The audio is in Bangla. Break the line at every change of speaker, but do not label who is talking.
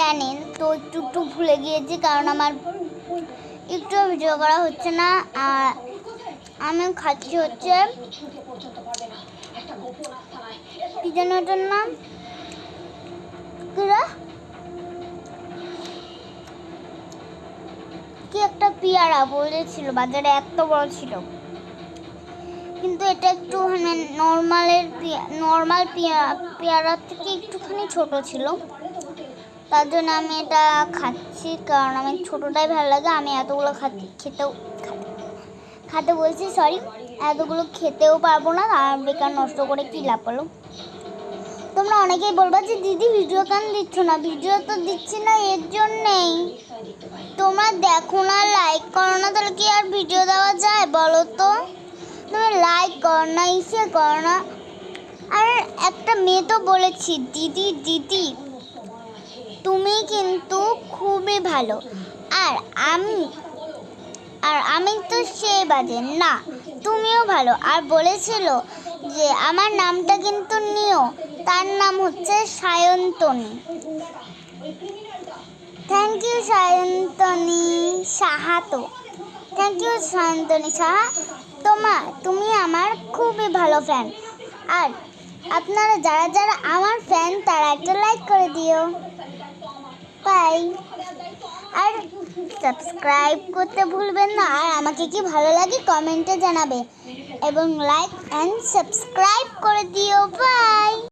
জানেন তো একটু একটু ভুলে গিয়েছি, কারণ আমার একটু ভিডিও করা হচ্ছে না। আর আমি খাচ্ছি হচ্ছে কি যেন এটার নাম, কি একটা পেয়ারা বলেছিল, বাজারে এত বড় ছিল, কিন্তু এটা একটু মানে নর্মাল পেয়ারার থেকে একটুখানি ছোট ছিল। তার জন্য আমি এটা খাচ্ছি, কারণ আমার ছোটটাই ভালো লাগে। আমি এতগুলো খেতে বলছি, সরি, এতগুলো খেতেও পারবো না, আর বেকার নষ্ট করে কি লাভ হলো। তোমরা অনেকেই বলবা যে দিদি ভিডিও কেন দিচ্ছ না? ভিডিও তো দিচ্ছি না এর জন্যেই, তোমরা দেখো না, লাইক করো না, তাহলে কি আর ভিডিও দেওয়া যায় বলো তো? তুমি লাইক করো না, ইসে করো না। আর একটা মেয়ে তো বলেছি, দিদি দিদি তুমি কিন্তু খুবই ভালো। আর আমি তো সে বাজে না, তুমিও ভালো। আর বলেছিল যে আমার নামটা কিন্তু নিও, তার নাম হচ্ছে সায়ন্তনী। Thank you Sayantani Saha. তো থ্যাংক ইউ সায়ন্তনী সাহা, তুমি আমার খুবই ভালো ফ্যান। আর আপনারা যারা যারা আমার ফ্যান তারা একটা লাইক করে দিও। বাই। আর সাবস্ক্রাইব করতে ভুলবেন না। আর আমাকে কি ভালো লাগে কমেন্টে জানাবে, এবং লাইক অ্যান্ড সাবস্ক্রাইব করে দিও। বাই।